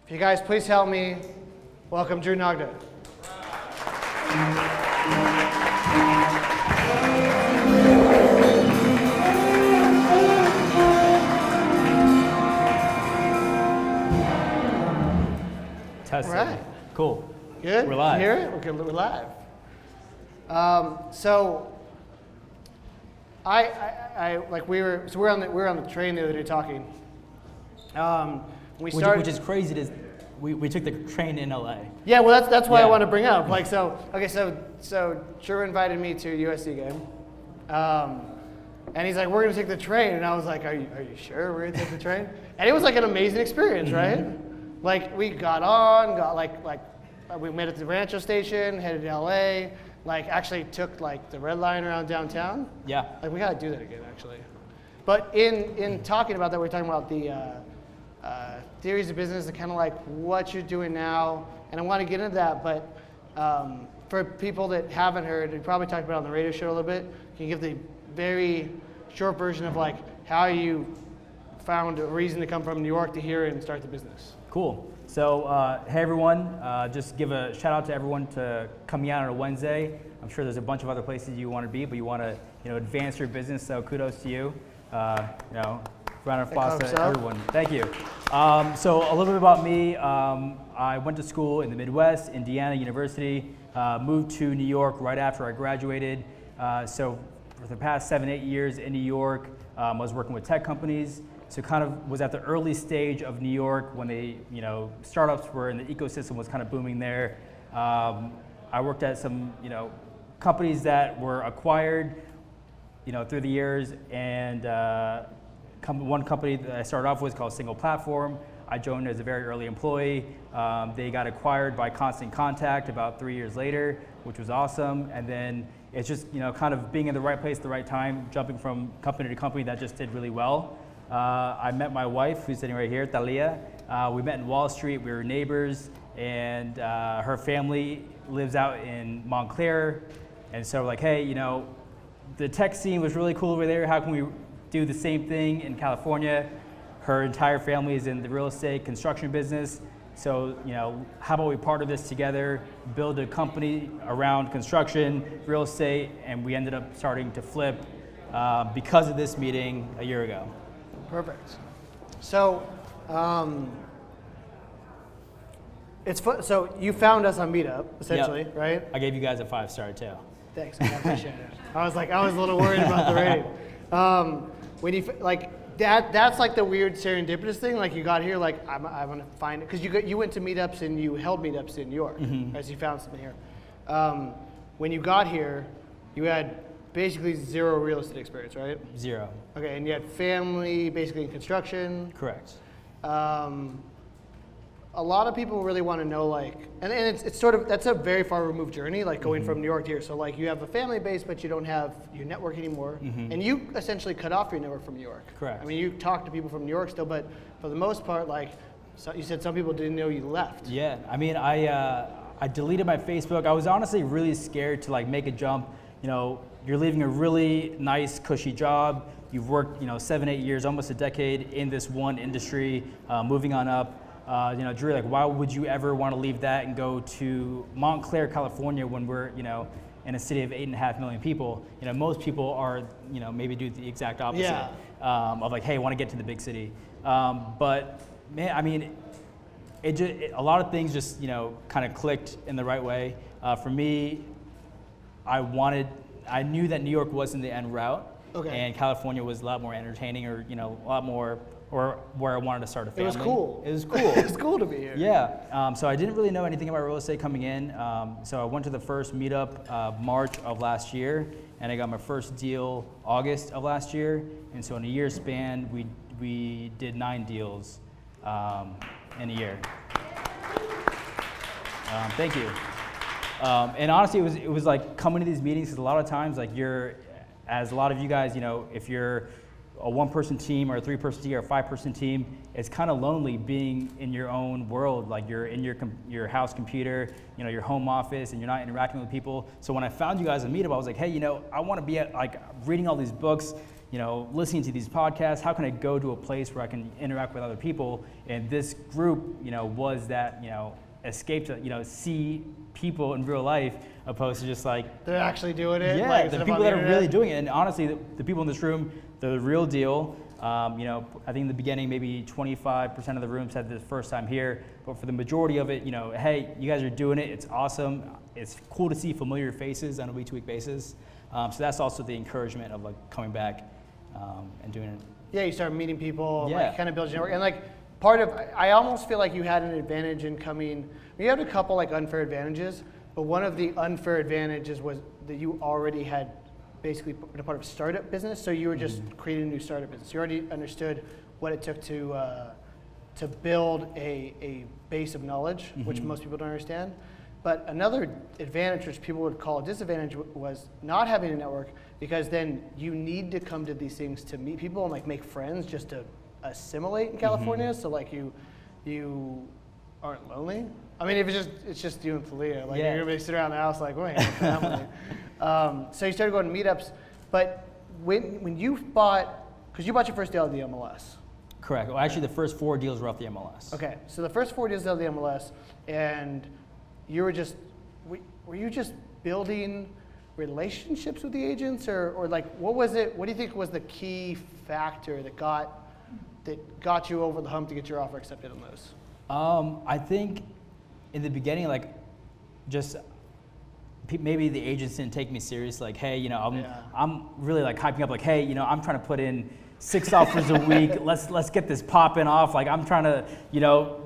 If you guys please help me welcome Drew Nagda. Testing. All right. Cool. Good? We're live. You hear it? Okay, we're live. We're on the train the other day talking. Which is crazy. We took the train in LA. Yeah, well that's why I Yeah. want to bring up. So Drew invited me to a USC game, and he's like, "We're gonna take the train," and I was like, "Are you sure we're gonna take the train?" And it was like an amazing experience, right? Like we got we met at the Rancho station, headed to LA. Like actually took like the red line around downtown. Yeah. Like we gotta do that again, actually. But in talking about that, we're talking about the theories of business and kind of like what you're doing now. And I want to get into that, but for people that haven't heard, we probably talked about it on the radio show a little bit. Can you give the very short version of like how you found a reason to come from New York to here and start the business? Cool. So, hey everyone, just give a shout out to everyone to coming out on a Wednesday. I'm sure there's a bunch of other places you want to be, but you want to, advance your business. So kudos to you. Round of applause to everyone. Thank you. So a little bit about me. I went to school in the Midwest, Indiana University. Moved to New York right after I graduated. So for the past 7-8 years in New York, I was working with tech companies. So kind of was at the early stage of New York when they, startups were and the ecosystem was kind of booming there. I worked at some, companies that were acquired, through the years, and one company that I started off with called Single Platform. I joined as a very early employee. They got acquired by Constant Contact about 3 years later, which was awesome. And then it's just, kind of being in the right place at the right time, jumping from company to company that just did really well. I met my wife, who's sitting right here, Thalia. We met in Wall Street. We were neighbors, and her family lives out in Montclair. And so we're like, hey, the tech scene was really cool over there. How can we do the same thing in California? Her entire family is in the real estate construction business. So, how about we partner this together, build a company around construction, real estate, and we ended up starting to flip because of this meeting a year ago. Perfect. So, it's fun. So you found us on Meetup, essentially, Yep. right? I gave you guys a 5-star too. Thanks, I appreciate it. I was a little worried about the rating. When you that's like the weird serendipitous thing. Like you got here, like I want to find it because you went to meetups and you held meetups in New York, as you found something here. When you got here, you had basically zero real estate experience, right? Zero. Okay, and you had family basically in construction. Correct. A lot of people really want to know, like, and it's sort of, that's a very far removed journey, like going from New York to here. So like you have a family base, but you don't have your network anymore. And you essentially cut off your network from New York. Correct. I mean, you talk to people from New York still, but for the most part, like, so you said some people didn't know you left. Yeah, I mean, I deleted my Facebook. I was honestly really scared to like make a jump. You're leaving a really nice, cushy job. You've worked, 7-8 years, almost a decade in this one industry, moving on up. Drew, like, why would you ever want to leave that and go to Montclair, California, when we're, in a city of 8.5 million people? Most people are, maybe do the exact opposite of like, hey, I want to get to the big city. But man, I mean, a lot of things just, kind of clicked in the right way. For me, I knew that New York wasn't the end route, and California was a lot more entertaining, or a lot more, or where I wanted to start a family. It was cool. It was cool. It was cool to be here. Yeah. So I didn't really know anything about real estate coming in. So I went to the first meetup March of last year, and I got my first deal August of last year. And so in a year span, we did 9 deals in a year. Thank you. And honestly, it was like coming to these meetings, because a lot of times, like as a lot of you guys, if you're a 1-person team or a 3-person team or a 5-person team, it's kind of lonely being in your own world. Like you're in your house computer, your home office, and you're not interacting with people. So when I found you guys at Meetup, I was like, hey, I want to be like reading all these books, listening to these podcasts, how can I go to a place where I can interact with other people? And this group, was that, escape to, see people in real life, opposed to just like they're actually doing it. Yeah, like, the instead of people on the that are internet? really doing it. And honestly, the people in this room, they're the real deal. I think in the beginning, maybe 25% of the rooms had the first time here, but for the majority of it, hey, you guys are doing it. It's awesome. It's cool to see familiar faces on a week-to-week basis. So that's also the encouragement of like coming back and doing it. Yeah, you start meeting people, Yeah. like kind of build your network. And like part of, I almost feel like you had an advantage in coming, you had a couple like unfair advantages, but one of the unfair advantages was that you already had basically been a part of a startup business, so you were just creating a new startup business. You already understood what it took to build a base of knowledge, which most people don't understand. But another advantage, which people would call a disadvantage, was not having a network, because then you need to come to these things to meet people and like make friends just to assimilate in California. So like you aren't lonely. I mean, if it's just you and Talia, like you're gonna be sitting around the house like, wait, so you started going to meetups. But when you bought, because you bought your first deal at the MLS. Correct. Well, actually, the first 4 deals were off the MLS. Okay, so the first 4 deals out of the MLS, and you were you just building relationships with the agents, or like what was it? What do you think was the key factor that got you over the hump to get your offer accepted on those? I think in the beginning, like just maybe the agents didn't take me serious. Like, hey, I'm really like hyping up. Like, hey, I'm trying to put in 6 offers a week. Let's get this popping off. Like, I'm trying to,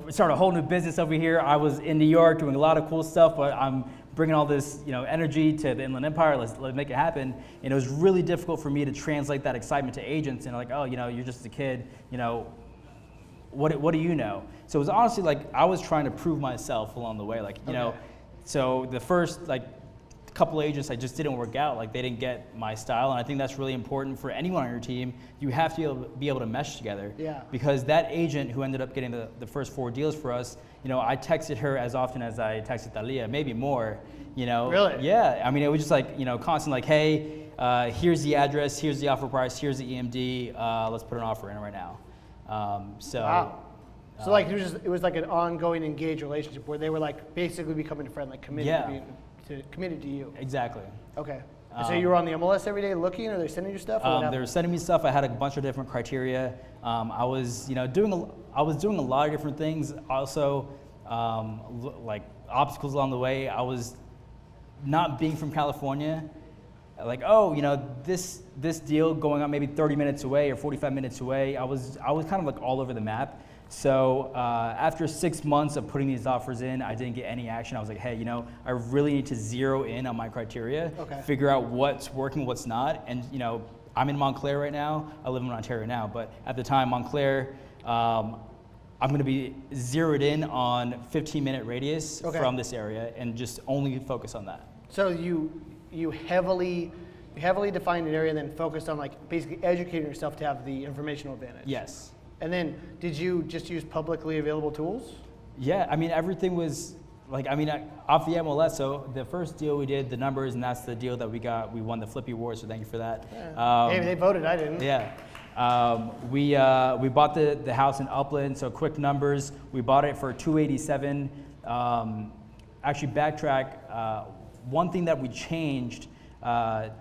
start a whole new business over here. I was in New York doing a lot of cool stuff, but I'm bringing all this, energy to the Inland Empire. Let's make it happen. And it was really difficult for me to translate that excitement to agents. And like, oh, you're just a kid. What do you know? So it was honestly like I was trying to prove myself along the way. Like, so the first like couple agents, I just didn't work out. Like they didn't get my style, and I think that's really important for anyone on your team. You have to be able to mesh together. Yeah. Because that agent who ended up getting the first 4 deals for us, I texted her as often as I texted Talia, maybe more. Really? Yeah. I mean, it was just like constant like, hey, here's the address, here's the offer price, here's the EMD. Let's put an offer in right now. Wow. So like it was like an ongoing engaged relationship where they were like basically becoming a friend, like committed to you. Exactly. Okay. And so you were on the MLS every day looking, or they sending you stuff? They were sending me stuff. I had a bunch of different criteria. I was doing a lot of different things. Also, like obstacles along the way. I was not being from California. Like, oh, this deal going on maybe 30 minutes away or 45 minutes away. I was kind of like all over the map. So after 6 months of putting these offers in, I didn't get any action. I was like, hey, I really need to zero in on my criteria, figure out what's working, what's not. And I'm in Montclair right now. I live in Ontario now, but at the time, Montclair, I'm going to be zeroed in on 15-minute radius from this area and just only focus on that. So you heavily defined an area, and then focused on like basically educating yourself to have the informational advantage. Yes. And then did you just use publicly available tools? Yeah, I mean, everything was like, off the MLS. So the first deal we did, the numbers, and that's the deal that we got. We won the Flippy Award, so thank you for that. Yeah. Hey, they voted, I didn't. Yeah. We bought the house in Upland, so quick numbers. We bought it for $287. Actually, backtrack. One thing that we changed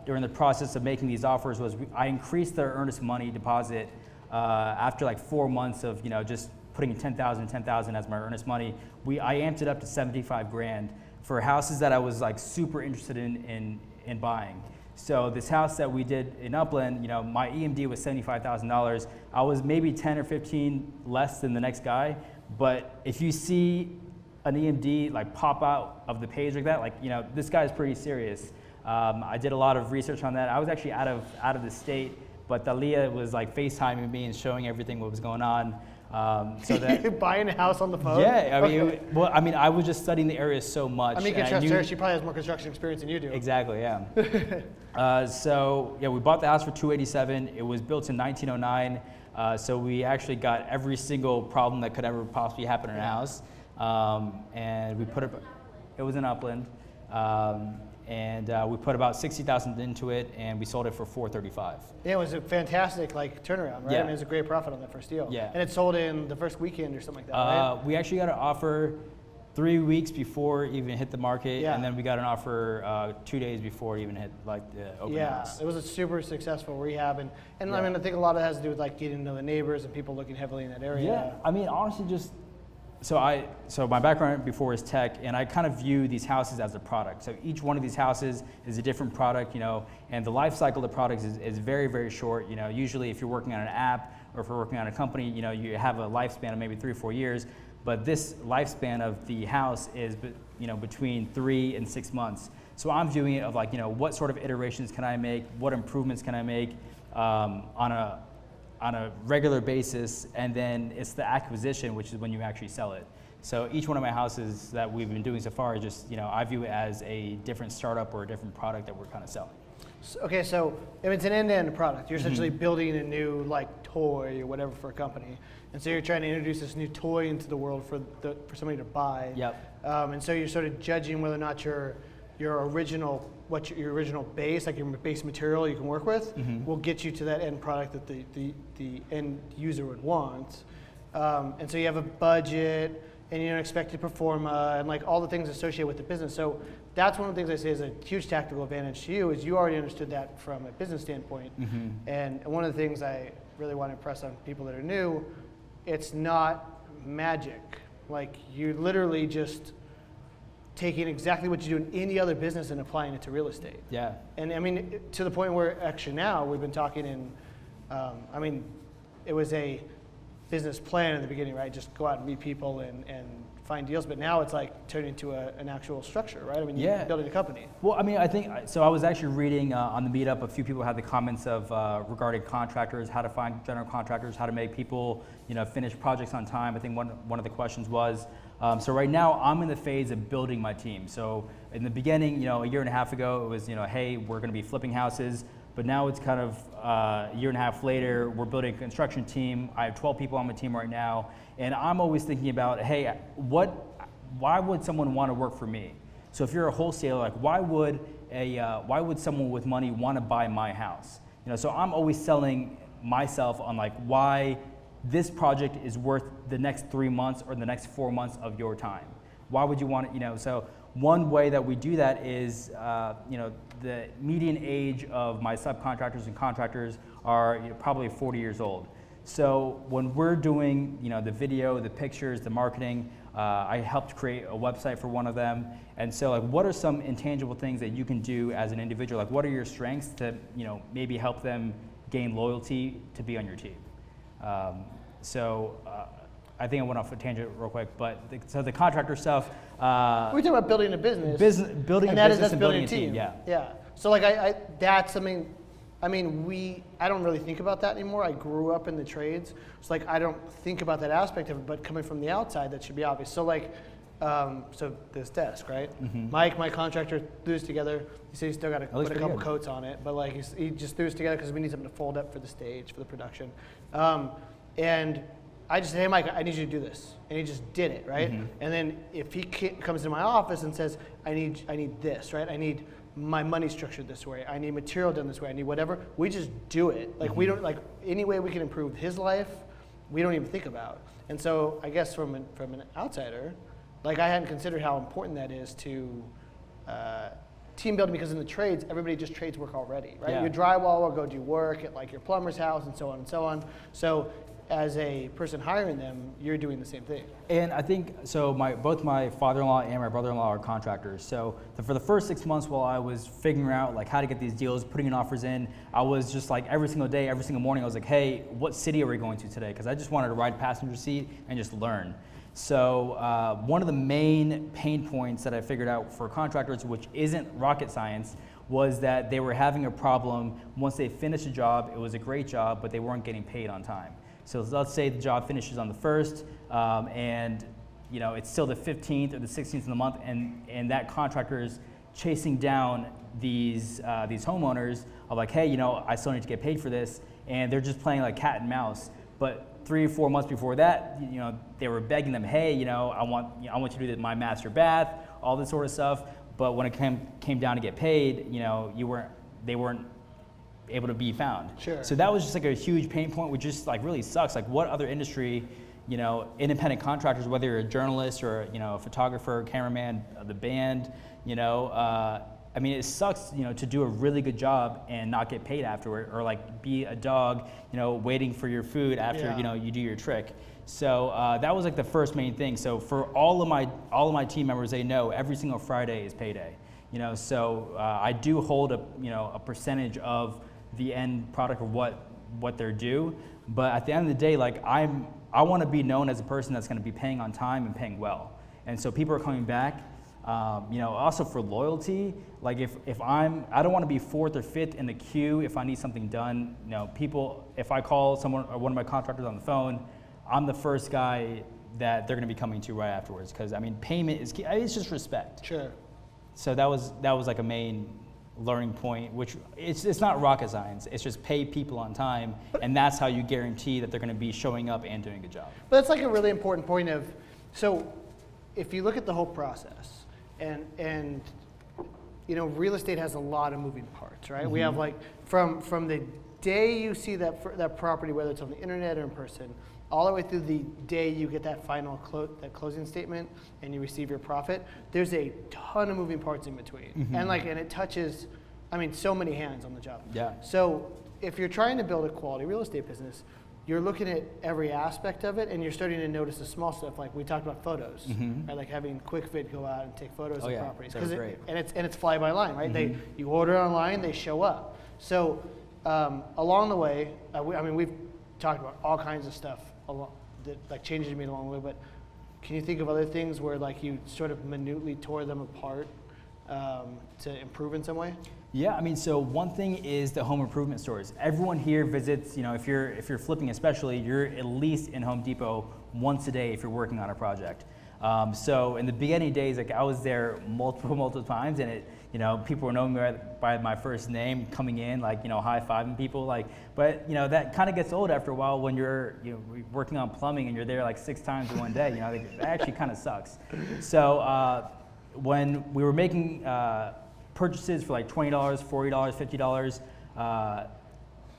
during the process of making these offers was I increased their earnest money deposit after like 4 months of just putting in $10,000 as my earnest money. I amped it up to $75,000 for houses that I was like super interested in buying. So this house that we did in Upland, my EMD was $75,000. I was maybe 10 or 15 less than the next guy, but if you see an EMD like pop out of the page like that, like this guy's pretty serious. I did a lot of research on that. I was actually out of the state, but Talia was like FaceTiming me and showing everything what was going on. So that buying a house on the phone. Yeah, I was just studying the area so much. You can trust her. She probably has more construction experience than you do. Exactly. Yeah. So yeah, we bought the house for $287. It was built in 1909. So we actually got every single problem that could ever possibly happen in a house, and we put it. It was in Upland. and we put about 60,000 into it, and we sold it for 435. Yeah, it was a fantastic like turnaround, right? Yeah. I mean, it was a great profit on that first deal. Yeah. And it sold in the first weekend or something like that, right? We actually got an offer 3 weeks before it even hit the market, Yeah. and then we got an offer 2 days before it even hit like the open house. It was a super successful rehab, and Yeah. I mean, I think a lot of it has to do with like getting to know the neighbors and people looking heavily in that area. Yeah, I mean, honestly, just so my background before is tech, and I kind of view these houses as a product. So each one of these houses is a different product, you know, and the life cycle of the products is very, very short. You know, usually if you're working on an app or if you're working on a company, you know, you have a lifespan of maybe 3 or 4 years, but this lifespan of the house is, you know, between 3 and 6 months. So I'm viewing it of like, you know, what sort of iterations can I make? What improvements can I make on a regular basis, and then it's the acquisition, which is when you actually sell it. So each one of my houses that we've been doing so far is just, you know, I view it as a different startup or a different product that we're kind of selling. Okay, so if it's an end-to-end product, you're essentially building a new like toy or whatever for a company, and so you're trying to introduce this new toy into the world for somebody to buy. Yep. And so you're sort of judging whether or not your original base, like your base material you can work with, will get you to that end product that the end user would want. And so you have a budget, and you don't expect to perform, and like all the things associated with the business. So that's one of the things I say is a huge tactical advantage to you, is you already understood that from a business standpoint. And one of the things I really want to impress on people that are new, it's not magic. Like, you literally just taking exactly what you do in any other business and applying it to real estate. Yeah. And I mean, to the point where actually now we've been talking in, I mean, it was a business plan in the beginning, right? Just go out and meet people and find deals. But now it's like turning into an actual structure, right? I mean, you're building a company. Well, I mean, I think, so I was actually reading on the meetup, a few people had the comments of regarding contractors, how to find general contractors, how to make people, you know, finish projects on time. I think one of the questions was, so right now I'm in the phase of building my team. So in the beginning, you know, a year and a half ago, it was, you know, hey, we're going to be flipping houses. But now it's kind of a year and a half later, we're building a construction team. I have 12 people on my team right now. And I'm always thinking about, hey, why would someone want to work for me? So if you're a wholesaler, like why would someone with money want to buy my house? You know, so I'm always selling myself on like why this project is worth the next 3 months or the next 4 months of your time. Why would you want it, you know? So one way that we do that is, you know, the median age of my subcontractors and contractors are, you know, probably 40 years old. So when we're doing, you know, the video, the pictures, the marketing, I helped create a website for one of them. And so like, what are some intangible things that you can do as an individual? Like, what are your strengths to, you know, maybe help them gain loyalty to be on your team? I think I went off a tangent real quick, but so the contractor stuff. We're talking about building a business. Building a business and building a team. Yeah. Yeah. So like that's something. I mean, I don't really think about that anymore. I grew up in the trades, so like I don't think about that aspect of it. But coming from the outside, that should be obvious. So like, so this desk, right? Mike, my contractor, threw this together. He said he's still got to put a couple coats on it, but like he just threw this together because we need something to fold up for the stage, for the production. And I just said, hey, Mike, I need you to do this. And he just did it, right? And then if he comes into my office and says, I need this, right? I need my money structured this way. I need material done this way. I need whatever. We just do it. Like we don't, like any way we can improve his life, we don't even think about. And so I guess from an outsider, like I hadn't considered how important that is to team building, because in the trades, everybody just trades work already, right? Yeah. Your drywall will go do work at like your plumber's house and so on and so on. So as a person hiring them, you're doing the same thing. And I think, so both my father-in-law and my brother-in-law are contractors. So for the first 6 months while I was figuring out like how to get these deals, putting in offers in, I was just like every single day, every single morning, I was like, hey, what city are we going to today? Because I just wanted to ride passenger seat and just learn. So one of the main pain points that I figured out for contractors, which isn't rocket science, was that they were having a problem once they finished a job. It was a great job, but they weren't getting paid on time. So let's say the job finishes on the 1st, and you know it's still the 15th or the 16th of the month, and that contractor is chasing down these homeowners of like, hey, you know, I still need to get paid for this, and they're just playing like cat and mouse. But 3 or 4 months before that, you know, they were begging them, hey, you know, I want you to do my master bath, all this sort of stuff. but when it came down to get paid, they weren't able to be found. Sure. So that was just like a huge pain point, which just like really sucks. Like what other industry, independent contractors, whether you're a journalist or a photographer, cameraman, the band, I mean, it sucks, to do a really good job and not get paid afterward, or like be a dog, waiting for your food after you do your trick. So that was like the first main thing. So for all of my team members, they know every single Friday is payday. So I do hold a percentage of the end product of what they're due. But at the end of the day, like I want to be known as a person that's going to be paying on time and paying well. And so people are coming back. Also for loyalty, like if I don't want to be fourth or fifth in the queue if I need something done. If I call someone or one of my contractors on the phone, I'm the first guy that they're going to be coming to right afterwards, because I mean payment is key. It's just respect. Sure. So that was like a main learning point, which it's not rocket science. It's just pay people on time, and that's how you guarantee that they're going to be showing up and doing a good job. But that's like a really important point of, so if you look at the whole process, and real estate has a lot of moving parts, right? Mm-hmm. We have like from the day you see that property, whether it's on the internet or in person, all the way through the day you get that final closing statement and you receive your profit, there's a ton of moving parts in between. Mm-hmm. And it touches, so many hands on the job. Yeah. So if you're trying to build a quality real estate business, you're looking at every aspect of it, and you're starting to notice the small stuff, like we talked about photos, mm-hmm. right? Like having QuickFit go out and take photos of properties. That's great. And it's fly by line, right? Mm-hmm. You order online, they show up. So along the way, we've talked about all kinds of stuff that like changes me along the way, but can you think of other things where like you sort of minutely tore them apart to improve in some way? Yeah, so one thing is the home improvement stores. Everyone here visits, if you're flipping especially, you're at least in Home Depot once a day if you're working on a project. So in the beginning days, like I was there multiple times, and people were knowing me by my first name, coming in, like, high-fiving people, like, but, that kind of gets old after a while when you're, working on plumbing and you're there like 6 times in one day, that actually kind of sucks. So when we were making purchases for like $20, $40, $50,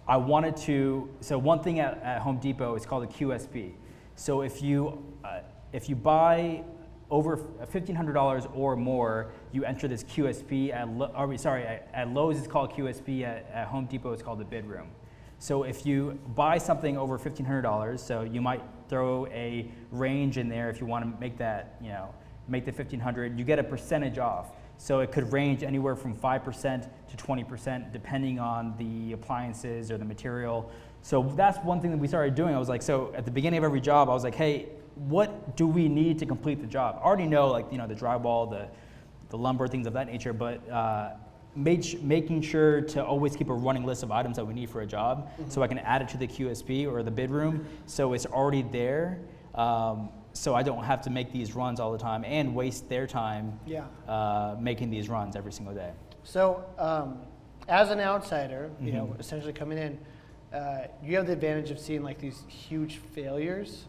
I wanted to, so one thing at Home Depot is called a QSP. So if you buy over $1,500 or more, you enter this QSP at Lowe's it's called QSP, at Home Depot it's called the bid room. So if you buy something over $1,500, so you might throw a range in there if you want to make that, make the $1,500, you get a percentage off. So it could range anywhere from 5% to 20% depending on the appliances or the material. So that's one thing that we started doing. I was like, so at the beginning of every job, I was like, hey, what do we need to complete the job? I already know, like, the drywall, the lumber, things of that nature, but making sure to always keep a running list of items that we need for a job, mm-hmm. so I can add it to the QSP or the bid room, so it's already there, so I don't have to make these runs all the time and waste their time making these runs every single day. So as an outsider, mm-hmm. Essentially coming in, you have the advantage of seeing like these huge failures.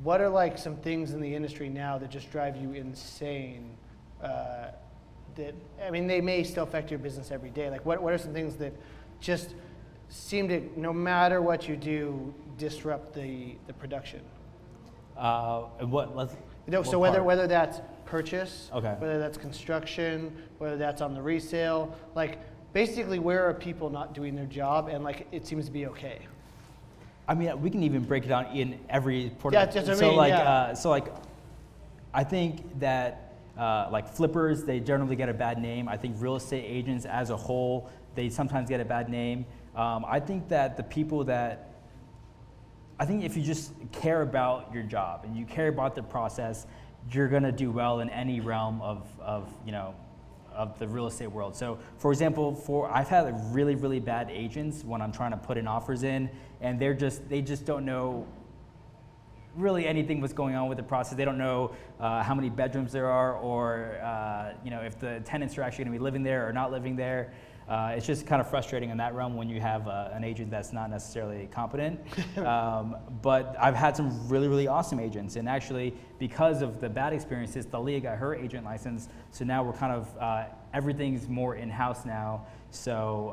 What are like some things in the industry now that just drive you insane? They may still affect your business every day. Like what are some things that just seem to, no matter what you do, disrupt the production? Whether that's purchase, okay. whether that's construction, whether that's on the resale, like basically where are people not doing their job and like it seems to be okay? We can even break it down in every port. Yeah, just I think that like flippers, they generally get a bad name. I think real estate agents as a whole, they sometimes get a bad name. I think that the people I think if you just care about your job and you care about the process, you're gonna do well in any realm of the real estate world. So for example, I've had like really, really bad agents when I'm trying to put in offers in, and they just don't know really anything what's going on with the process. They don't know how many bedrooms there are, or if the tenants are actually gonna be living there or not living there. It's just kind of frustrating in that realm when you have an agent that's not necessarily competent. But I've had some really, really awesome agents. And actually, because of the bad experiences, Thalia got her agent license. So now we're kind of, everything's more in-house now. So.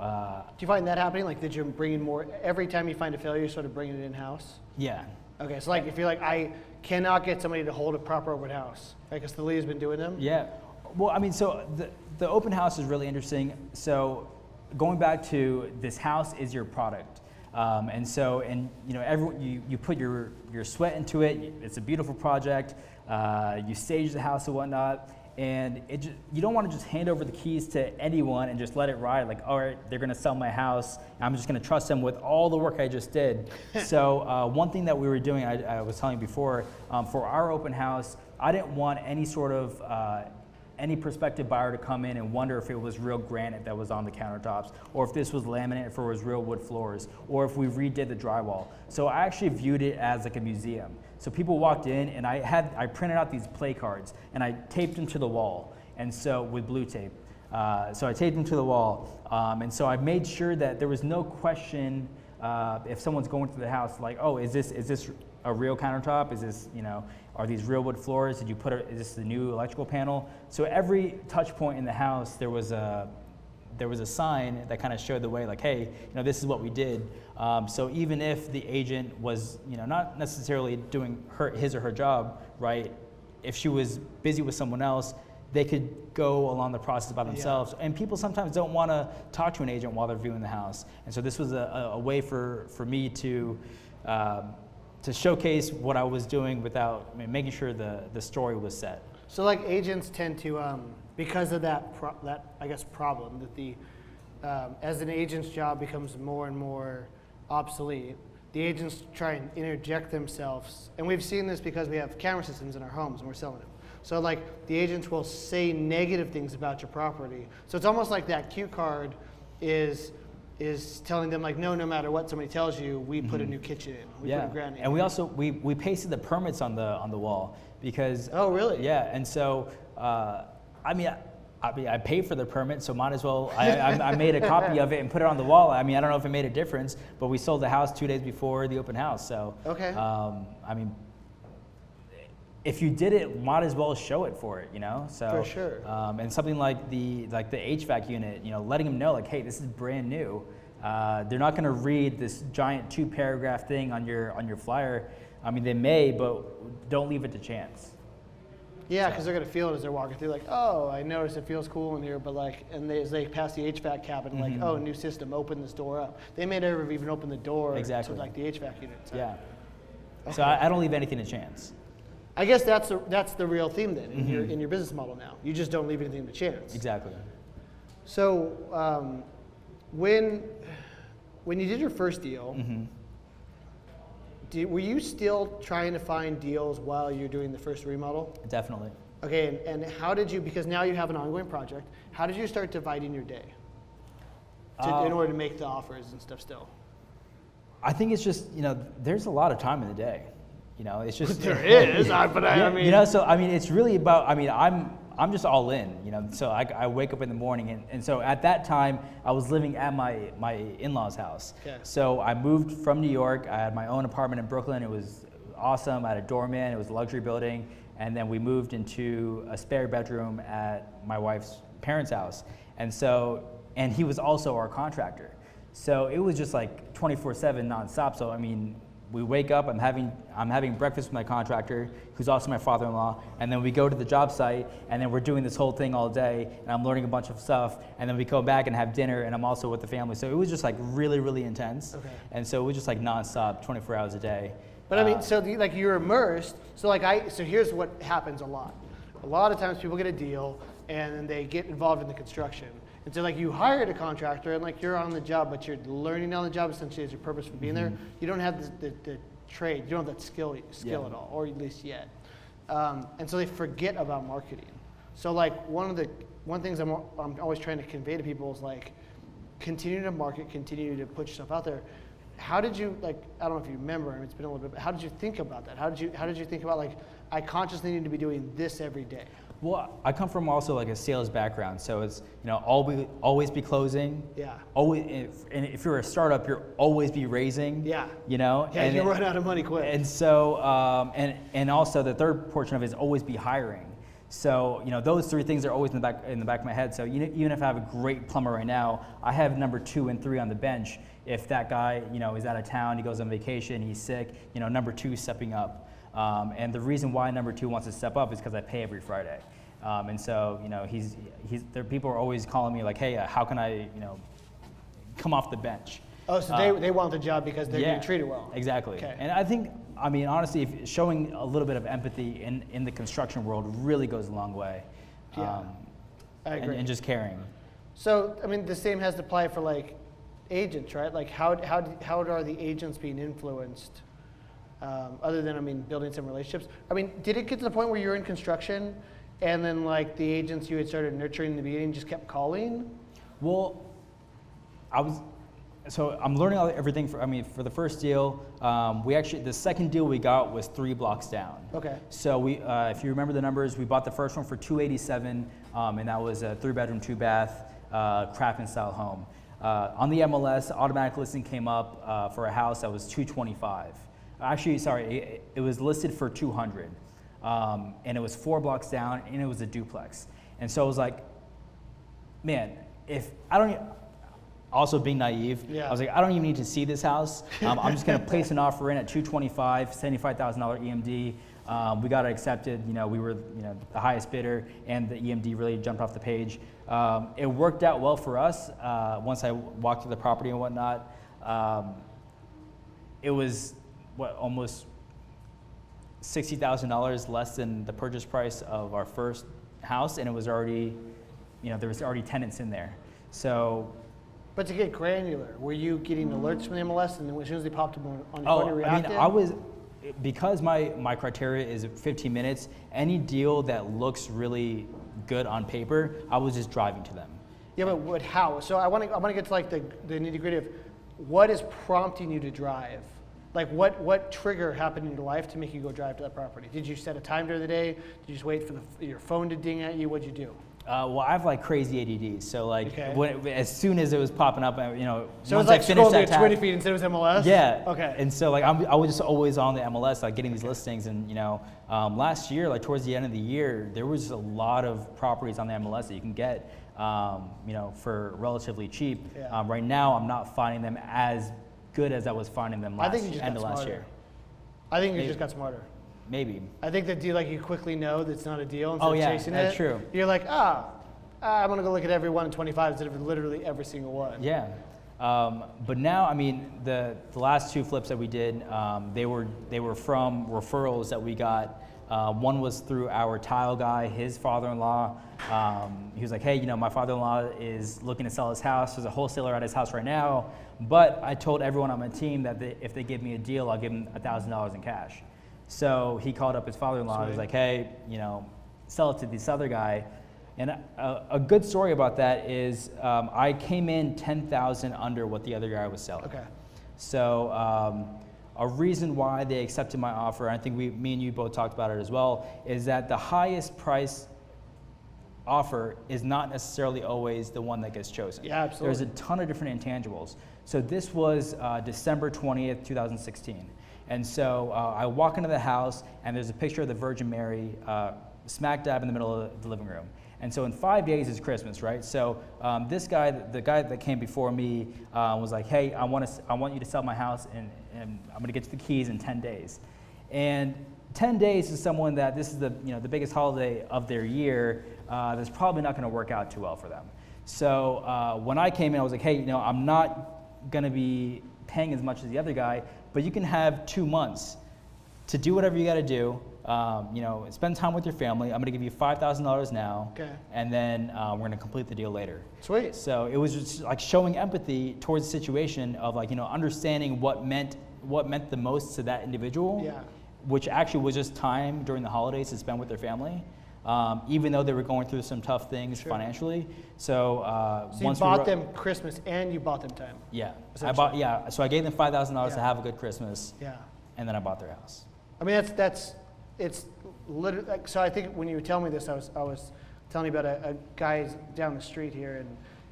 Do you find that happening? Like, did you bring in more, every time you find a failure, you sort of bring it in-house? Yeah. Okay, so like if you're like, I cannot get somebody to hold a proper open house, right? Because Thalia's been doing them? Yeah. Well, I mean, so the open house is really interesting. So going back to this house is your product. And you know, you put your sweat into it. It's a beautiful project. You stage the house and whatnot. And you don't want to just hand over the keys to anyone and just let it ride. Like, all right, they're going to sell my house. I'm just going to trust them with all the work I just did. So one thing that we were doing, I was telling you before, for our open house, I didn't want any sort of any prospective buyer to come in and wonder if it was real granite that was on the countertops, or if this was laminate, if it was real wood floors, or if we redid the drywall. So I actually viewed it as like a museum. So people walked in, and I printed out these play cards, and I taped them to the wall, and so with blue tape. So I taped them to the wall, and so I made sure that there was no question if someone's going through the house, like, oh, is this a real countertop? Is this, you know, are these real wood floors? Did you put is this the new electrical panel? So every touch point in the house, there was a sign that kind of showed the way, like, hey, you know, this is what we did. So even if the agent was, you know, not necessarily doing his or her job right, if she was busy with someone else, they could go along the process by themselves. Yeah. And people sometimes don't want to talk to an agent while they're viewing the house. And so this was a way for me to showcase what I was doing without making sure the story was set. So like agents tend to, because of that I guess problem, that the as an agent's job becomes more and more obsolete, the agents try and interject themselves. And we've seen this because we have camera systems in our homes and we're selling them. So like the agents will say negative things about your property. So it's almost like that cue card is telling them like, no matter what somebody tells you, we put a new kitchen in. We put a granite in. And we also, we pasted the permits on the wall because. Oh, really? Yeah, and so, I mean, I paid for the permit, so might as well, I made a copy of it and put it on the wall. I mean, I don't know if it made a difference, but we sold the house 2 days before the open house, so. Okay. I mean, if you did it, might as well show it for it, you know? So, for sure. And something like the HVAC unit, you know, letting them know like, hey, this is brand new. They're not gonna read this giant 2-paragraph thing on your flyer. I mean, they may, but don't leave it to chance. Yeah, because they're gonna feel it as they're walking through, like, oh, I noticed it feels cool in here, but like, and as they pass the HVAC cabinet, like, oh, new system, open this door up. They may never even open the door to like the HVAC unit. So. Yeah. Okay. So I don't leave anything to chance. I guess that's the real theme then in your business model now. You just don't leave anything to chance. Exactly. So when you did your first deal, were you still trying to find deals while you're doing the first remodel? Definitely. Okay, and how did you, because now you have an ongoing project, how did you start dividing your day in order to make the offers and stuff still? I think it's just, you know, there's a lot of time in the day. You know, it's just there is, but I mean, you know, so I mean, it's really about. I mean, I'm just all in. You know, so I wake up in the morning, and so at that time I was living at my in-laws' house. Okay. So I moved from New York. I had my own apartment in Brooklyn. It was awesome. I had a doorman. It was a luxury building, and then we moved into a spare bedroom at my wife's parents' house. And he was also our contractor. So it was just like 24/7 nonstop. So I mean, we wake up, I'm having breakfast with my contractor, who's also my father-in-law, and then we go to the job site, and then we're doing this whole thing all day, and I'm learning a bunch of stuff, and then we go back and have dinner, and I'm also with the family. So it was just like really, really intense. Okay. And so it was just like nonstop, 24 hours a day. But I mean, so like you're immersed. So like so here's what happens a lot. A lot of times people get a deal, and then they get involved in the construction. And so like you hired a contractor and like you're on the job, but you're learning on the job essentially as your purpose for being there. You don't have the trade, you don't have that skill at all, or at least yet. And so they forget about marketing. So like one things I'm always trying to convey to people is like, continue to market, continue to put yourself out there. How did you, like, I don't know if you remember, I mean, it's been a little bit, but how did you think about that? How did you think about like, I consciously need to be doing this every day? Well, I come from also like a sales background, so it's always be closing. Yeah. Always, and if you're a startup, you're always be raising. Yeah. Yeah, and you run out of money quick. And so, and also the third portion of it is always be hiring. So those three things are always in the back of my head. So even if I have a great plumber right now, I have number 2 and 3 on the bench. If that guy is out of town, he goes on vacation, he's sick, number 2 is stepping up. And the reason why number 2 wants to step up is because I pay every Friday. And so, there people are always calling me like, hey, how can I, come off the bench? Oh, so they want the job because they're being treated well. Exactly. Okay. And I think, honestly, showing a little bit of empathy in the construction world really goes a long way. Yeah, I agree. And just caring. So, the same has to apply for like agents, right? Like how are the agents being influenced? Other than, building some relationships. Did it get to the point where you're in construction and then like the agents you had started nurturing in the beginning just kept calling? Well, I'm learning everything for the first deal. The second deal we got was 3 blocks down. Okay. So we, if you remember the numbers, we bought the first one for $287, and that was a 3-bedroom, 2-bath, Craftsman style home. On the MLS, automatic listing came up for a house that was $225. Actually, sorry, it was listed for $200, and it was 4 blocks down, and it was a duplex. And so I was like, man, if I don't. Also being naive, yeah. I was like, I don't even need to see this house. I'm just gonna place an offer in at $225, $75,000 EMD. We got it accepted. We were the highest bidder, and the EMD really jumped off the page. It worked out well for us once I walked through the property and whatnot. It was almost $60,000 less than the purchase price of our first house, and it was already, there was already tenants in there. So. But to get granular, were you getting alerts from the MLS, and then as soon as they popped up on your phone, you reacted? Because my criteria is 15 minutes, any deal that looks really good on paper, I was just driving to them. Yeah, but how? So I want to get to like the nitty gritty of what is prompting you to drive? Like what trigger happened in your life to make you go drive to that property? Did you set a time during the day? Did you just wait for your phone to ding at you? What'd you do? Well, I have like crazy ADD, so like okay. As soon as it was popping up, So once it was like I finished that scrolling 20 feet instead of MLS? Yeah. Okay. And so like I was just always on the MLS, like getting these listings, and last year, like towards the end of the year, there was a lot of properties on the MLS that you can get, for relatively cheap. Yeah. Right now, I'm not finding them as good as I was finding them last year. I think you just got smarter. Maybe. I think the deal, like you quickly know that's not a deal instead of chasing that's true. You're like, I'm gonna go look at every 1 in 25 instead of literally every single one. Yeah. But now, the last 2 flips that we did, they were from referrals that we got. One was through our tile guy, his father-in-law. He was like, hey, my father-in-law is looking to sell his house. There's a wholesaler at his house right now. But I told everyone on my team that if they give me a deal, I'll give them $1,000 in cash. So he called up his father-in-law. He was like, hey, sell it to this other guy. And a good story about that is I came in $10,000 under what the other guy was selling. Okay. So a reason why they accepted my offer, and I think me and you both talked about it as well, is that the highest price offer is not necessarily always the one that gets chosen. Yeah, absolutely. There's a ton of different intangibles. So this was December 20th, 2016. And so I walk into the house, and there's a picture of the Virgin Mary smack dab in the middle of the living room. And so in 5 days is Christmas, right? So this guy, the guy that came before me, was like, hey, I want you to sell my house, and I'm going to get you the keys in 10 days. And 10 days is someone that this is the biggest holiday of their year. That's probably not going to work out too well for them. So when I came in, I was like, hey, I'm not going to be paying as much as the other guy, but you can have 2 months to do whatever you got to do. Spend time with your family. I'm going to give you $5,000 now, okay. And then we're going to complete the deal later. Sweet. So it was just like showing empathy towards the situation of understanding what meant the most to that individual, yeah. Which actually was just time during the holidays to spend with their family, even though they were going through some tough things financially. So you bought them Christmas and you bought them time. Yeah, So I gave them $5,000 to have a good Christmas. Yeah. And then I bought their house. It's literally, like, so I think when you were telling me this, I was telling you about a guy down the street here,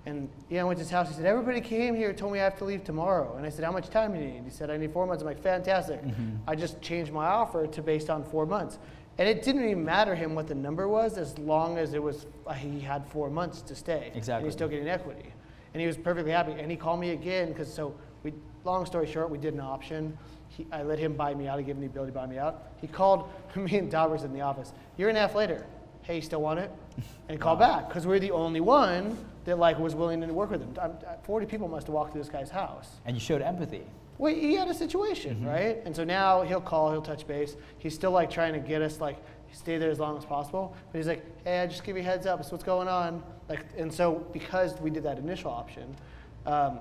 and I went to his house. He said, everybody came here, told me I have to leave tomorrow. And I said, how much time do you need? He said, I need 4 months. I'm like, fantastic. I just changed my offer to based on 4 months. And it didn't even matter him what the number was, as long as it was, he had 4 months to stay. Exactly. And he's still getting equity. And he was perfectly happy. And he called me again, because long story short, we did an option. I let him buy me out. I gave him the ability to buy me out. He called me and Todd was in the office. Year and a half later, hey, you still want it? And he called back, because we're the only one that was willing to work with him. 40 people must have walked through this guy's house. And you showed empathy. Well, he had a situation, right? And so now he'll call, he'll touch base. He's still trying to get us stay there as long as possible. But he's like, hey, I just give you a heads up. This is what's going on. And so because we did that initial option,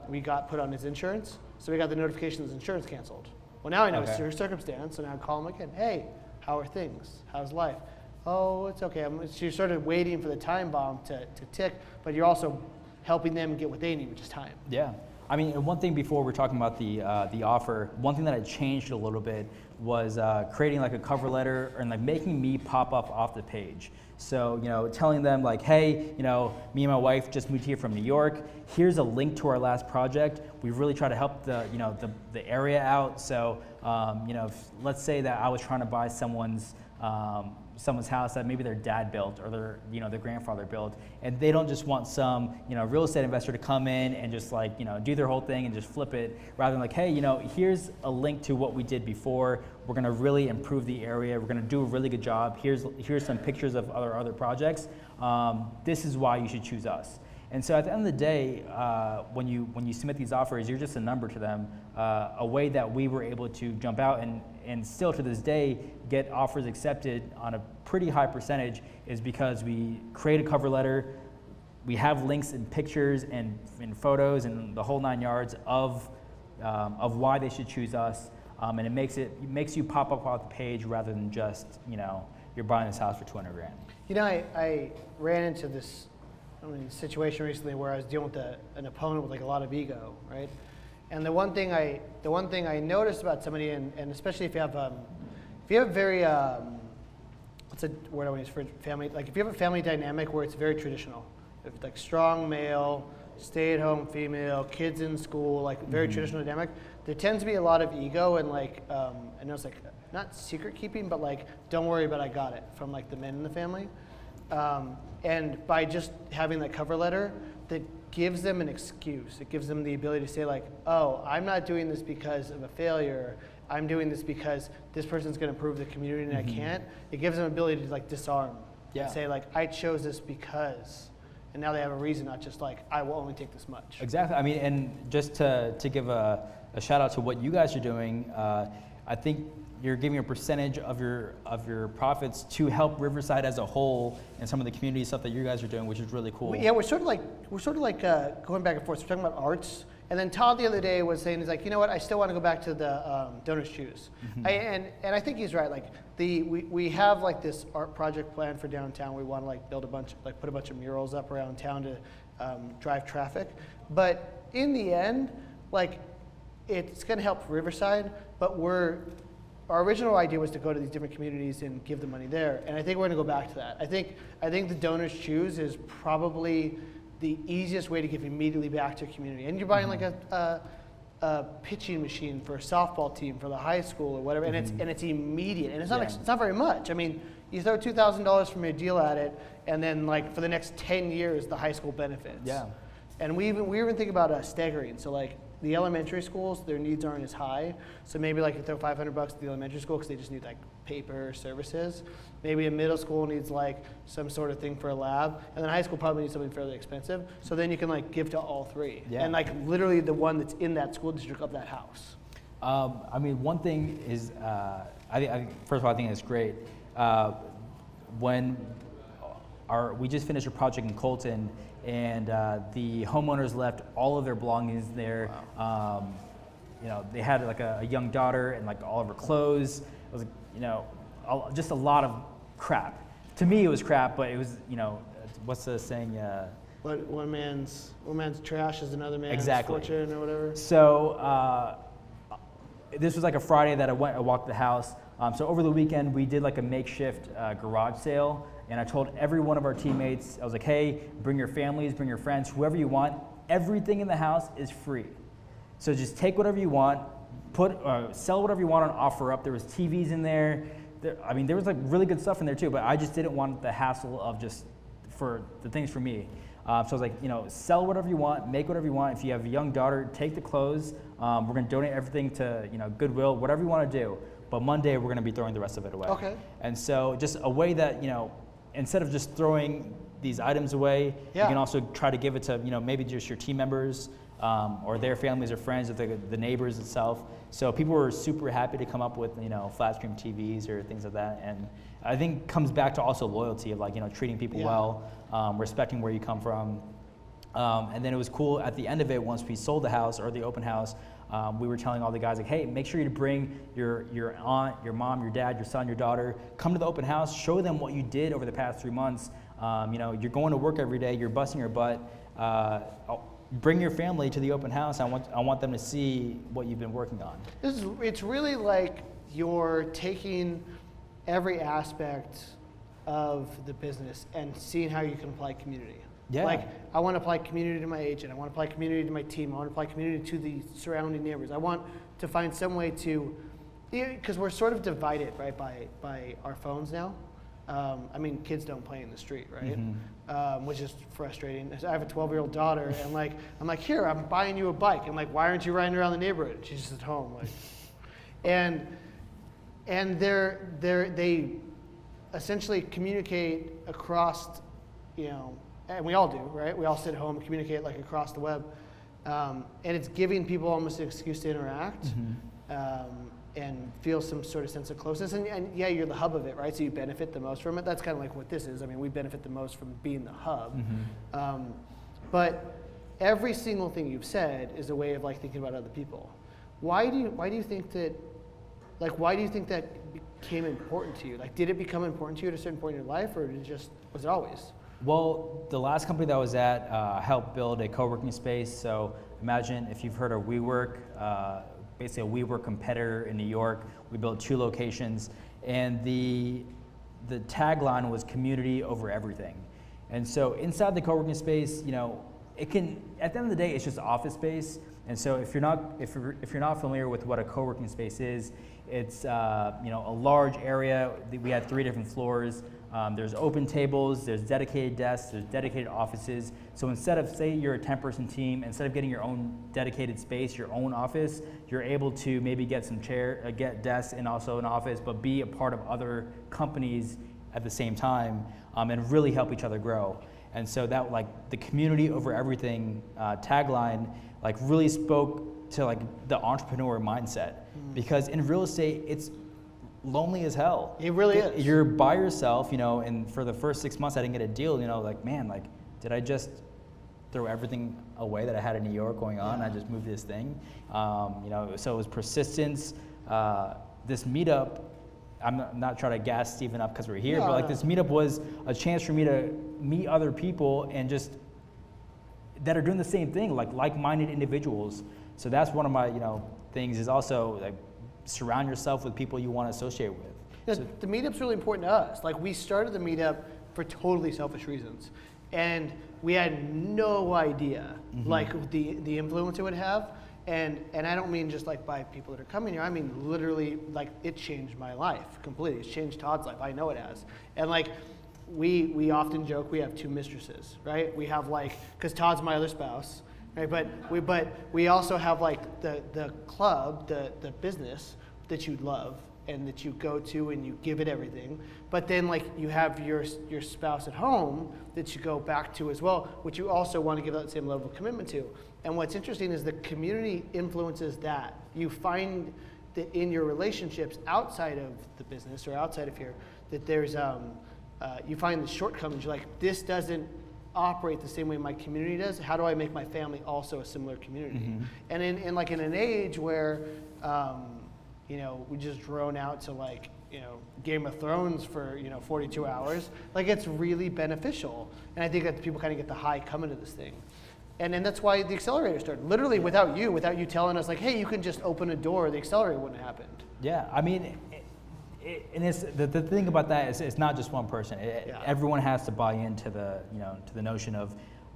we got put on his insurance. So we got the notification his insurance canceled. Well, now I know his circumstance, so now I call him again. Hey, how are things? How's life? Oh, it's okay. So you're sort of waiting for the time bomb to tick, but you're also helping them get what they need, which is time. Yeah. I mean, one thing before we're talking about the offer, one thing that I changed a little bit was creating a cover letter and making me pop up off the page. So, telling them hey, me and my wife just moved here from New York. Here's a link to our last project. We really try to help the area out. So, let's say that I was trying to buy someone's house that maybe their dad built or their grandfather built, and they don't just want some real estate investor to come in and just do their whole thing and just flip it, rather than hey, here's a link to what we did before. We're going to really improve the area. We're going to do a really good job. Here's some pictures of other projects. This is why you should choose us. And so at the end of the day, when you submit these offers, you're just a number to them. A way that we were able to jump out and still to this day get offers accepted on a pretty high percentage is because we create a cover letter. We have links and pictures and photos and the whole 9 yards of why they should choose us. And it makes you pop up off the page rather than just you're buying this house for $200 grand. I ran into this situation recently where I was dealing with an opponent with a lot of ego, right? And the one thing I noticed about somebody, and especially if you have very what's a word I want to use for family? If you have a family dynamic where it's very traditional, if it's strong male, stay-at-home female, kids in school, very traditional dynamic, there tends to be a lot of ego and I know it's not secret keeping, but don't worry about I got it from the men in the family. And by just having that cover letter, that gives them an excuse. It gives them the ability to say oh, I'm not doing this because of a failure. I'm doing this because this person's going to improve the community and I can't. It gives them the ability to disarm and say I chose this because. And now they have a reason, not just I will only take this much. Exactly. I mean, and just to give a shout out to what you guys are doing, I think you're giving a percentage of your profits to help Riverside as a whole and some of the community stuff that you guys are doing, which is really cool. Yeah, we're sort of going back and forth. We're talking about arts, and then Todd the other day was saying he's you know what, I still want to go back to the DonorsChoose, and I think he's right. We have this art project plan for downtown. We want to build a bunch, put a bunch of murals up around town to drive traffic, but in the end, it's going to help Riverside, but our original idea was to go to these different communities and give the money there, and I think we're going to go back to that. I think the DonorsChoose is probably the easiest way to give immediately back to a community. And you're buying a pitching machine for a softball team for the high school or whatever, and it's immediate, and it's not very much. I mean, you throw $2,000 from your deal at it, and then for the next 10 years, the high school benefits. Yeah. And we even think about staggering. So the elementary schools, their needs aren't as high. So maybe you throw $500 at the elementary school because they just need paper services. Maybe a middle school needs some sort of thing for a lab, and then high school probably needs something fairly expensive. So then you can give to all three, and literally the one that's in that school district of that house. I mean, one thing is, first of all, I think it's great. When we just finished a project in Colton, and the homeowners left all of their belongings there. Wow. They had a young daughter and all of her clothes. It was just a lot of crap. To me, it was crap, but it was what's the saying? One man's trash is another man's fortune or whatever. So this was a Friday that I walked the house. So over the weekend, we did like a makeshift garage sale, and I told every one of our teammates, I was like, hey, bring your families, bring your friends, whoever you want. Everything in the house is free. So just take whatever you want, sell whatever you want on OfferUp. There was TVs in there. There was like really good stuff in there too, but I just didn't want the hassle of just for the things for me. So I was like, sell whatever you want, make whatever you want. If you have a young daughter, take the clothes. We're going to donate everything to Goodwill, whatever you want to do. But Monday we're going to be throwing the rest of it away. Okay. And so just a way that instead of just throwing these items away, you can also try to give it to maybe just your team members or their families or friends or the neighbors itself. So people were super happy to come up with flat screen TVs or things like that. And I think it comes back to also loyalty of treating people well, respecting where you come from. And then it was cool at the end of it, once we sold the house or the open house, we were telling all the guys hey, make sure you bring your aunt, your mom, your dad, your son, your daughter, come to the open house, show them what you did over the past 3 months. You're going to work every day, you're busting your butt. Bring your family to the open house. I want them to see what you've been working on. It's really like you're taking every aspect of the business and seeing how you can apply community. Yeah. Like, I want to apply community to my agent. I want to apply community to my team. I want to apply community to the surrounding neighbors. I want to find some way to, because we're sort of divided, right, by our phones now. Kids don't play in the street, right? Mm-hmm. Which is frustrating. I have a 12-year-old daughter, and I'm like, here, I'm buying you a bike. I'm like, why aren't you riding around the neighborhood? She's just at home, and they essentially communicate across, and we all do, right? We all sit at home and communicate across the web, and it's giving people almost an excuse to interact. And feel some sort of sense of closeness. And yeah, you're the hub of it, right? So you benefit the most from it. That's kind of like what this is. We benefit the most from being the hub. But every single thing you've said is a way of thinking about other people. Why do you think that, why do you think that became important to you? Did it become important to you at a certain point in your life, or was it always? Well, the last company that I was at helped build a co-working space. So imagine if you've heard of WeWork, basically a WeWork competitor in New York. We built 2 locations, and the tagline was community over everything. And so inside the co-working space, it can, at the end of the day, it's just office space. And so if you're not familiar with what a co-working space is, it's a large area. We had 3 different floors. There's open tables, there's dedicated desks, there's dedicated offices. So instead of, say you're a 10-person team, instead of getting your own dedicated space, your own office, you're able to maybe get get desks and also an office, but be a part of other companies at the same time, and really help each other grow. And so that the community over everything tagline really spoke to the entrepreneur mindset, because in real estate it's lonely as hell. It really is. You're by yourself, and for the first 6 months I didn't get a deal, did I just throw everything away that I had in New York going on? I just moved this thing. So it was persistence. This meetup, I'm not trying to gas Steven up because we're here, but this meetup was a chance for me to meet other people and just that are doing the same thing, like-minded individuals. So that's one of my things, is also surround yourself with people you want to associate with. The meetup's really important to us. We started the meetup for totally selfish reasons, and we had no idea the influence it would have. And I don't mean just by people that are coming here. I mean literally, it changed my life completely. It's changed Todd's life. I know it has. And we often joke we have 2 mistresses, right? We have because Todd's my other spouse, right? But we also have the club, the business that you love and that you go to and you give it everything. But then you have your spouse at home that you go back to as well, which you also want to give that same level of commitment to. And what's interesting is the community influences that. You find that in your relationships outside of the business or outside of here, that there's you find the shortcomings. You're this doesn't operate the same way my community does. How do I make my family also a similar community? And in an age where we just drone out to Game of Thrones for 42 hours, it's really beneficial. And I think that people kind of get the high coming to this thing. And that's why the accelerator started. Literally without you telling us hey, you can just open a door, the accelerator wouldn't have happened. Yeah, and it's the thing about that is it's not just one person. Yeah. Everyone has to buy into the to the notion of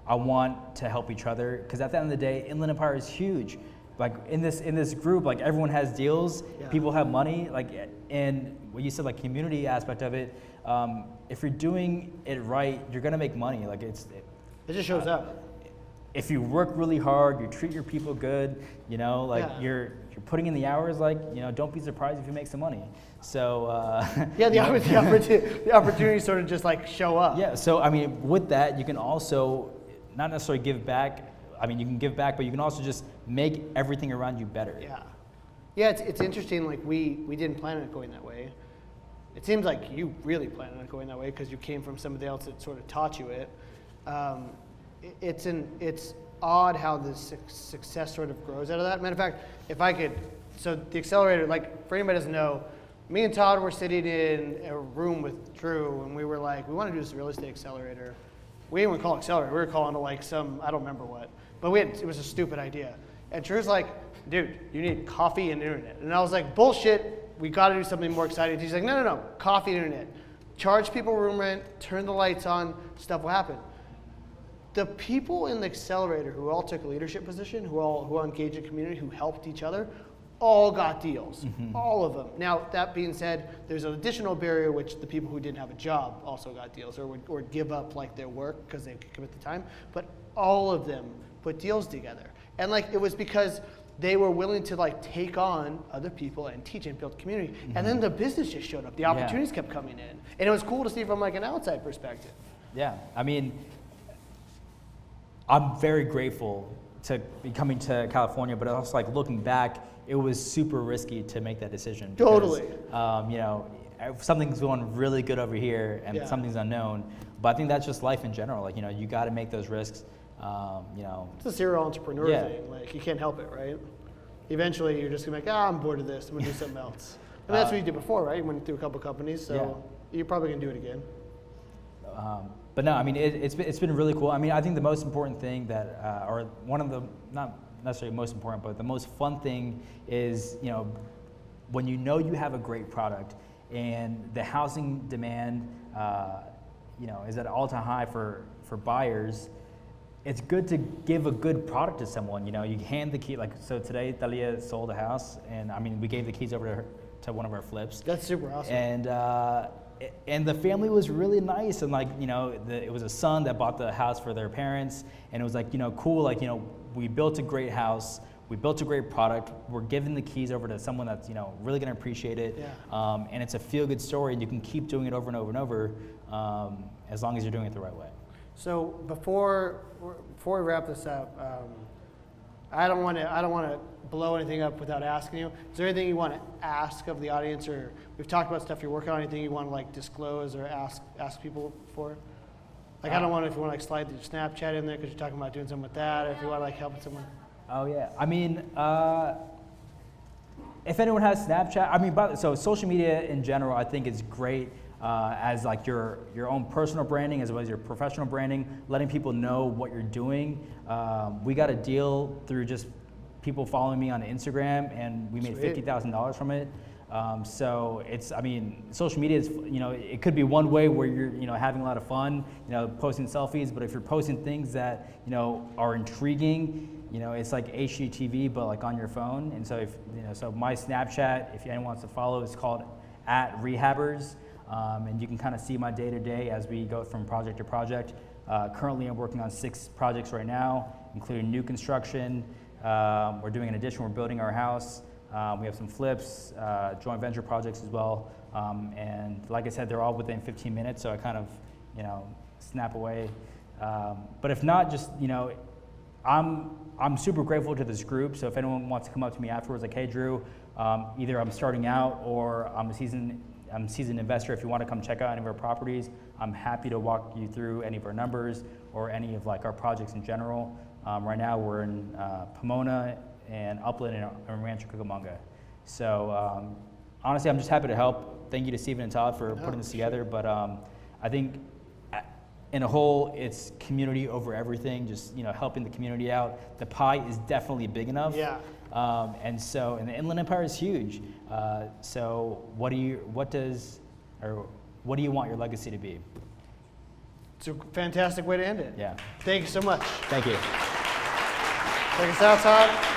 I want to help each other, because at the end of the day, Inland Empire is huge. Like in this group, like everyone has deals, people have money, like, and what you said, like community aspect of it. If you're doing it right, you're gonna make money. Like it just shows up. If you work really hard, you treat your people good, like you're putting in the hours, like, don't be surprised if you make some money. So the opportunities sort of just like show up. Yeah. So I mean, with that, you can also not necessarily give back. I mean, you can give back, but you can also just make everything around you better. Yeah. It's interesting. Like we didn't plan on it going that way. It seems like you really planned on it going that way because you came from somebody else that sort of taught you it. It's odd how the success sort of grows out of that. Matter of fact, if I could, so the accelerator, like for anybody who doesn't know, me and Todd were sitting in a room with Drew, and we were like, we want to do this real estate accelerator. We didn't even call it accelerator. We were calling it like some, I don't remember what, but it was a stupid idea. And Drew's like, dude, you need coffee and internet. And I was like, bullshit. We got to do something more exciting. He's like, no, coffee and internet. Charge people room rent, turn the lights on, stuff will happen. The people in the accelerator who all took a leadership position, who all engaged in community, who helped each other, all got deals, all of them. Now, that being said, there's an additional barrier, which the people who didn't have a job also got deals or would give up like their work because they could commit the time. But all of them put deals together. And like, it was because they were willing to like take on other people and teach and build community. And then the business just showed up. The opportunities kept coming in. And it was cool to see from like an outside perspective. Yeah, I mean, I'm very grateful to be coming to California, but also like looking back, it was super risky to make that decision. Totally. Because, something's going really good over here and something's unknown. But I think that's just life in general. Like, you got to make those risks. It's a serial entrepreneur thing. Like, you can't help it, right? Eventually, you're just gonna be like, I'm bored of this. I'm gonna do something else. And that's what you did before, right? You went through a couple companies, so you're probably gonna do it again. But no, I mean, it's been really cool. I mean, I think the most important thing that, or one of the, not necessarily most important, but the most fun thing is, when you have a great product and the housing demand, is at an all-time high for buyers. It's good to give a good product to someone. You hand the key, like, so today Thalia sold a house, and I mean, we gave the keys over to her, to one of our flips. That's super awesome. And the family was really nice, and like, it was a son that bought the house for their parents, and it was like, cool, like, we built a great house, we built a great product, we're giving the keys over to someone that's, really gonna appreciate it. And it's a feel-good story, and you can keep doing it over and over and over, as long as you're doing it the right way. So before we wrap this up, I don't want to blow anything up without asking you. Is there anything you want to ask of the audience, or we've talked about stuff you're working on? Anything you want to like disclose or ask people for? Like, I don't want if you want to like slide your Snapchat in there because you're talking about doing something with that, or if you want to like help someone. Oh yeah, I mean, if anyone has Snapchat, I mean, so social media in general, I think is great. As like your own personal branding as well as your professional branding, letting people know what you're doing. We got a deal through just people following me on Instagram, and we made $50,000 from it. So it's, I mean, social media is, it could be one way where you're, having a lot of fun, posting selfies, but if you're posting things that, are intriguing, it's like HGTV, but like on your phone. And so if, so my Snapchat, if anyone wants to follow, it's called @Rehabbers. And you can kind of see my day-to-day as we go from project to project. Currently, I'm working on 6 projects right now, including new construction. We're doing an addition, we're building our house. We have some flips, joint venture projects as well. And like I said, they're all within 15 minutes, so I kind of, snap away. But if not, just, I'm super grateful to this group. So if anyone wants to come up to me afterwards, like, hey, Drew, either I'm starting out or I'm a seasoned investor. If you want to come check out any of our properties, I'm happy to walk you through any of our numbers or any of like our projects in general. Right now we're in Pomona and Upland and Rancho Cucamonga. So honestly, I'm just happy to help. Thank you to Stephen and Todd for putting this together. But I think in a whole, it's community over everything. Just helping the community out. The pie is definitely big enough. Yeah. And the Inland Empire is huge. So what do you want your legacy to be? It's a fantastic way to end it. Yeah. Thank you so much. Thank you. Take us out, Todd.